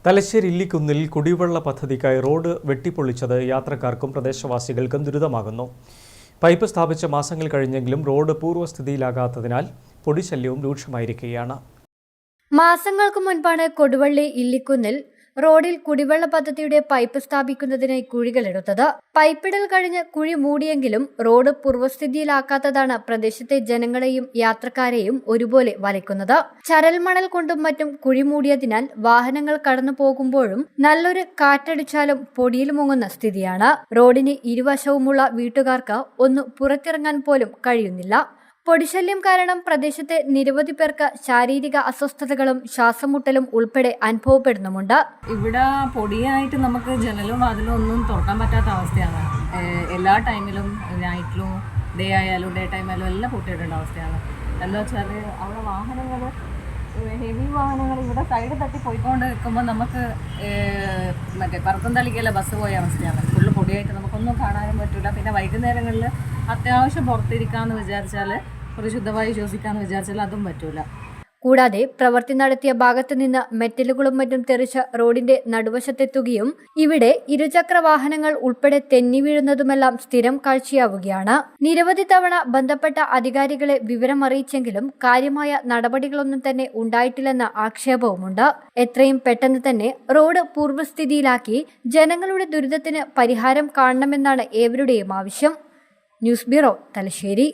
തലശ്ശേരി ഇല്ലിക്കുന്നിൽ കുടിവെള്ള പദ്ധതിക്കായി റോഡ് വെട്ടിപ്പൊളിച്ചത് യാത്രക്കാർക്കും പ്രദേശവാസികൾക്കും ദുരിതമാകുന്നു. പൈപ്പ് സ്ഥാപിച്ച മാസങ്ങൾ കഴിഞ്ഞെങ്കിലും റോഡ് പൂർവ്വസ്ഥിതിയിലാകാത്തതിനാൽ പൊടിശല്യവും രൂക്ഷമായിരിക്കുകയാണ്. മാസങ്ങൾക്ക് മുൻപാണ് കൊടുവള്ളി ഇല്ലിക്കുന്നിൽ റോഡിൽ കുടിവെള്ള പദ്ധതിയുടെ പൈപ്പ് സ്ഥാപിക്കുന്നതിനായി കുഴികളെടുത്തത്. പൈപ്പിടൽ കഴിഞ്ഞ് കുഴി മൂടിയെങ്കിലും റോഡ് പൂർവ്വസ്ഥിതിയിലാക്കാത്തതാണ് പ്രദേശത്തെ ജനങ്ങളെയും യാത്രക്കാരെയും ഒരുപോലെ വലയ്ക്കുന്നത്. ചരൽമണൽ കൊണ്ടും മറ്റും കുഴി മൂടിയതിനാൽ വാഹനങ്ങൾ കടന്നു പോകുമ്പോഴും നല്ലൊരു കാറ്റടിച്ചാലും പൊടിയിൽ മുങ്ങുന്ന സ്ഥിതിയാണ്. റോഡിന് ഇരുവശവുമുള്ള വീട്ടുകാർക്ക് ഒന്ന് പുറത്തിറങ്ങാൻ പോലും കഴിയുന്നില്ല. പൊടിശല്യം കാരണം പ്രദേശത്തെ നിരവധി പേർക്ക് ശാരീരിക അസ്വസ്ഥതകളും ശ്വാസമുട്ടലും ഉൾപ്പെടെ അനുഭവപ്പെടുന്നുമുണ്ട്. ഇവിടെ പൊടിയായിട്ട് നമുക്ക് ജനലും വാതിലും ഒന്നും തുറക്കാൻ പറ്റാത്ത അവസ്ഥയാണ്. എല്ലാ ടൈമിലും നൈറ്റിലും ഡേ ആയാലും ഡേ ടൈം ആയാലും എല്ലാം പൊട്ടിയിടേണ്ട അവസ്ഥയാണ്. എന്താ വെച്ചാൽ അവിടെ വാഹനങ്ങൾ ഹെവി വാഹനങ്ങൾ ഇവിടെ സൈഡ് തട്ടി പോയിക്കൊണ്ട് നിൽക്കുമ്പോൾ നമുക്ക് മറ്റേ പറത്തന്തളിക്കല്ല ബസ് പോയ അവസ്ഥയാണ്. ഫുള്ള് പൊടിയായിട്ട് നമുക്കൊന്നും കാണാനും പറ്റില്ല. പിന്നെ വൈകുന്നേരങ്ങളിൽ അത്യാവശ്യം പുറത്തിരിക്കാമെന്ന് വിചാരിച്ചാൽ ഒരു ശുദ്ധവായു ശ്വസിക്കാമെന്ന് വിചാരിച്ചാൽ അതും പറ്റൂല. കൂടാതെ പ്രവൃത്തി നടത്തിയ ഭാഗത്തു നിന്ന് മെറ്റലുകളും മറ്റും തെറിച്ച് റോഡിന്റെ നടുവശത്തെത്തുകയും ഇവിടെ ഇരുചക്ര വാഹനങ്ങൾ ഉൾപ്പെടെ തെന്നി വീഴുന്നതുമെല്ലാം സ്ഥിരം കാഴ്ചയാവുകയാണ്. നിരവധി തവണ ബന്ധപ്പെട്ട അധികാരികളെ വിവരമറിയിച്ചെങ്കിലും കാര്യമായ നടപടികളൊന്നും തന്നെ ഉണ്ടായിട്ടില്ലെന്ന ആക്ഷേപവുമുണ്ട്. എത്രയും പെട്ടെന്ന് തന്നെ റോഡ് പൂർവ്വസ്ഥിതിയിലാക്കി ജനങ്ങളുടെ ദുരിതത്തിന് പരിഹാരം കാണണമെന്നാണ് ഏവരുടെയും ആവശ്യം. News bureau, Thalassery.